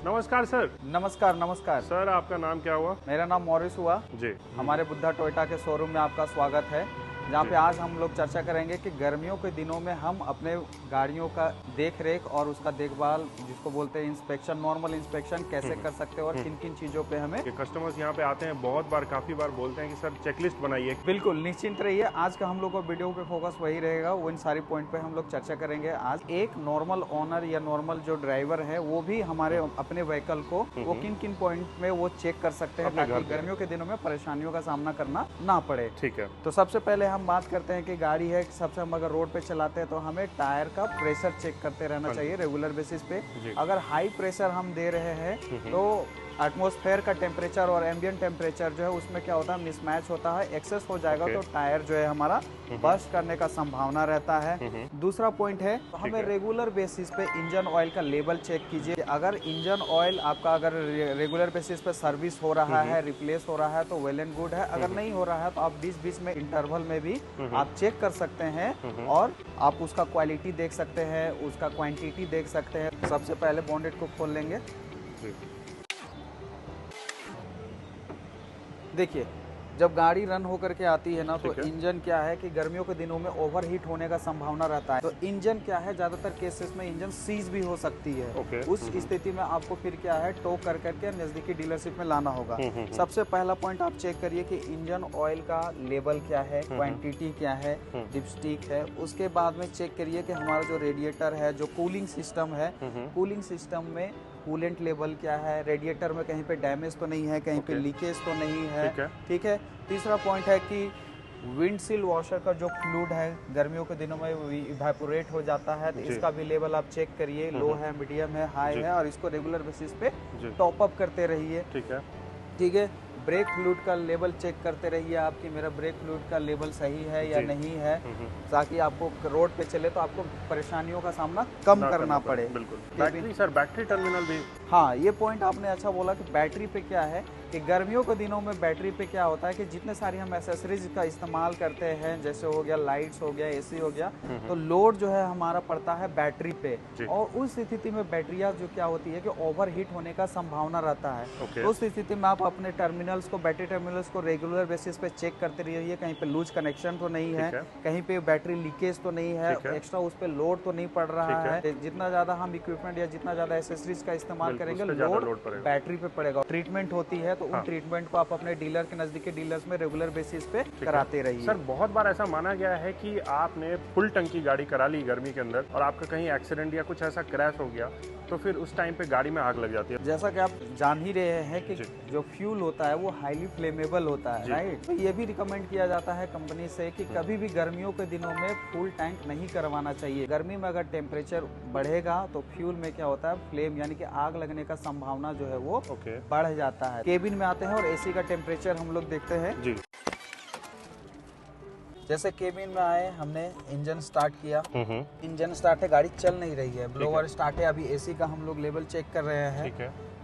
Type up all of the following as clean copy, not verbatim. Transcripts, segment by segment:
नमस्कार सर। नमस्कार नमस्कार सर आपका नाम क्या हुआ? मेरा नाम मॉरिस हुआ जी। हमारे बुद्धा टोयोटा के शोरूम में आपका स्वागत है, जहाँ पे आज हम लोग चर्चा करेंगे कि गर्मियों के दिनों में हम अपने गाड़ियों का देख रेख और उसका देखभाल, जिसको बोलते हैं इंस्पेक्शन, नॉर्मल इंस्पेक्शन कैसे कर सकते हैं और किन किन चीज़ों पे हमें। कस्टमर्स यहाँ पे आते हैं बहुत बार, काफ़ी बार बोलते हैं कि सर चेकलिस्ट बनाइए। बिल्कुल निश्चिंत रहिए, आज का हम लोग का वीडियो पे फोकस वही रहेगा, वो इन सारी पॉइंट पे हम लोग चर्चा करेंगे। आज एक नॉर्मल ओनर या नॉर्मल जो ड्राइवर है वो भी हमारे अपने व्हीकल को वो किन किन पॉइंट में वो चेक कर सकते हैं ताकि गर्मियों के दिनों में परेशानियों का सामना करना ना पड़े। ठीक है। तो सबसे पहले हम बात करते हैं कि गाड़ी है, सबसे हम अगर रोड पे चलाते हैं तो हमें टायर का प्रेशर चेक करते रहना चाहिए रेगुलर बेसिस पे। अगर हाई प्रेशर हम दे रहे हैं तो एटमॉस्फेयर का टेम्परेचर और एम्बिएंट टेम्परेचर जो है उसमें क्या होता है, मिसमैच होता है, एक्सेस हो जाएगा तो टायर जो है हमारा बर्स्ट करने का संभावना रहता है। दूसरा पॉइंट है, हमें रेगुलर बेसिस पे इंजन ऑयल का लेवल चेक कीजिए। अगर इंजन ऑयल आपका अगर रेगुलर बेसिस पे सर्विस हो रहा है, रिप्लेस हो रहा है तो वेल एंड गुड है। अगर नहीं हो रहा है तो आप बीच में इंटरवल में भी आप चेक कर सकते हैं और आप उसका क्वालिटी देख सकते हैं, उसका क्वांटिटी देख सकते हैं। सबसे पहले बॉन्डेट को खोल लेंगे। देखिए, जब गाड़ी रन होकर के आती है ना तो इंजन क्या है कि गर्मियों के दिनों में ओवरहीट होने का संभावना रहता है। तो इंजन क्या है, ज्यादातर केसेस में इंजन सीज भी हो सकती है। उस स्थिति में आपको फिर क्या है, टो कर करके नजदीकी डीलरशिप में लाना होगा। सबसे पहला पॉइंट आप चेक करिए कि इंजन ऑयल का लेवल क्या है, क्वांटिटी क्या है, डिपस्टिक है। उसके बाद में चेक करिए कि हमारा जो रेडिएटर है, जो कूलिंग सिस्टम है, कूलिंग सिस्टम में कूलेंट लेवल क्या है, रेडिएटर में कहीं पे डैमेज तो नहीं है, कहीं पे लीकेज तो नहीं है। ठीक है। तीसरा पॉइंट है कि विंडशील्ड वॉशर का जो फ्लूइड है गर्मियों के दिनों में इवेपोरेट हो जाता है, तो इसका भी लेवल आप चेक करिए, लो है, मीडियम है, हाई है, और इसको रेगुलर बेसिस पे टॉप अप करते रहिए। ठीक है। ब्रेक फ्लूइड का लेवल चेक करते रहिए आप कि मेरा ब्रेक फ्लूइड का लेवल सही है या नहीं है, ताकि आपको रोड पे चले तो आपको परेशानियों का सामना कम करना पड़े। बिल्कुल। बैटरी सर, बैटरी टर्मिनल भी। हाँ, ये पॉइंट आपने अच्छा बोला कि बैटरी पे क्या है कि गर्मियों के दिनों में बैटरी पे क्या होता है कि जितने सारी हम एसेसरीज का इस्तेमाल करते हैं, जैसे हो गया लाइट्स हो गया, एसी हो गया, तो लोड जो है हमारा पड़ता है बैटरी पे। और उस स्थिति में बैटरियां जो क्या होती है कि ओवरहीट होने का संभावना रहता है। उस स्थिति में आप अपने टर्मिनल्स को, बैटरी टर्मिनल्स को रेगुलर बेसिस पे चेक करते रहिए, कहीं पे लूज कनेक्शन तो नहीं है, कहीं पे बैटरी लीकेज तो नहीं है, एक्स्ट्रा उस पे लोड तो नहीं पड़ रहा है। जितना ज्यादा हम इक्विपमेंट या जितना ज्यादा एसेसरीज का इस्तेमाल करेंगे, लोड बैटरी पे पड़ेगा। ट्रीटमेंट होती है तो उन ट्रीटमेंट को आप अपने डीलर के नजदीकी डीलर्स में रेगुलर बेसिस पे कराते रहिए। सर बहुत बार ऐसा माना गया है कि आपने फुल टंकी गाड़ी करा ली गर्मी के अंदर और आपका कहीं एक्सीडेंट या कुछ ऐसा क्रैश हो गया तो फिर उस टाइम पे गाड़ी में आग लग जाती है। जैसा कि आप जान ही रहे हैं कि जो फ्यूल होता है वो हाईली फ्लेमेबल होता है, राइट। तो ये भी रिकमेंड किया जाता है कंपनी से कि कभी भी गर्मियों के दिनों में फुल टैंक नहीं करवाना चाहिए। गर्मी में अगर टेम्परेचर बढ़ेगा तो फ्यूल में क्या होता है, फ्लेम यानी कि आग लगने का संभावना जो है वो बढ़ जाता है। केबिन में आते हैं और एसी का टेम्परेचर हम लोग देखते हैं। जैसे केबिन में आए, हमने इंजन स्टार्ट किया, इंजन स्टार्ट है, गाड़ी चल नहीं रही है, ब्लोअर स्टार्ट है। अभी एसी का हम लोग लेवल चेक कर रहे हैं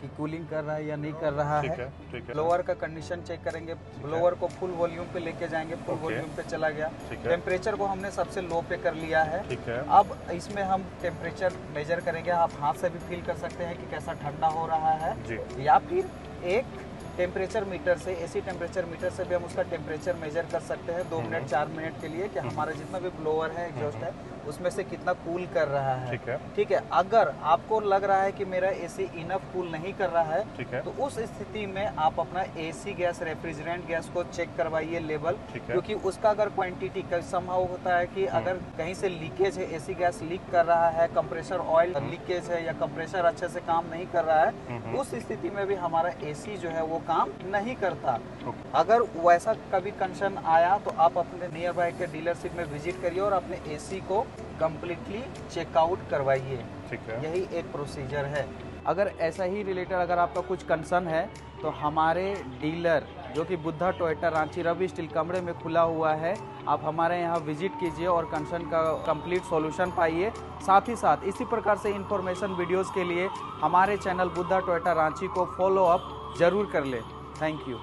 कि कूलिंग कर रहा है या नहीं कर रहा है। ब्लोअर का कंडीशन चेक करेंगे, ब्लोअर को फुल वॉल्यूम पे लेके जाएंगे, फुल वॉल्यूम पे चला गया। टेम्परेचर को हमने सबसे लो पे कर लिया है। अब इसमें हम टेम्परेचर मेजर करेंगे, आप हाथ से भी फील कर सकते हैं कि कैसा ठंडा हो रहा है, या फिर एक टेम्परेचर मीटर से, एसी टेम्परेचर मीटर से भी हम उसका टेम्परेचर मेजर कर सकते हैं 2 मिनट 4 मिनट के लिए कि हमारा जितना भी ब्लोअर है, एग्जॉस्ट है, उसमें से कितना कूल कर रहा है। ठीक है। अगर आपको लग रहा है कि मेरा एसी इनफ कूल नहीं कर रहा है, तो उस स्थिति में आप अपना एसी गैस, रेफ्रिजरेंट गैस को चेक करवाइए लेवल, क्योंकि उसका अगर क्वांटिटी का संभव होता है कि अगर कहीं से लीकेज है, एसी गैस लीक कर रहा है, कंप्रेसर ऑयल लीकेज है या कंप्रेसर अच्छे से काम नहीं कर रहा है, उस स्थिति में भी हमारा एसी जो है वो काम नहीं करता। अगर वैसा कभी कंसर्न आया तो आप अपने नियर बाय के डीलरशिप में विजिट करिए और अपने एसी को कंप्लीटली चेकआउट करवाइए। यही एक प्रोसीजर है। अगर ऐसा ही रिलेटेड अगर आपका कुछ कंसर्न है तो हमारे डीलर जो कि बुद्धा टोयोटा रांची रवि स्टील कमरे में खुला हुआ है, आप हमारे यहाँ विजिट कीजिए और कंसर्न का कंप्लीट सॉल्यूशन पाइए। साथ ही साथ इसी प्रकार से इंफॉर्मेशन वीडियोस के लिए हमारे चैनल बुद्धा टोयोटा रांची को फॉलो अप जरूर कर ले। Thank you.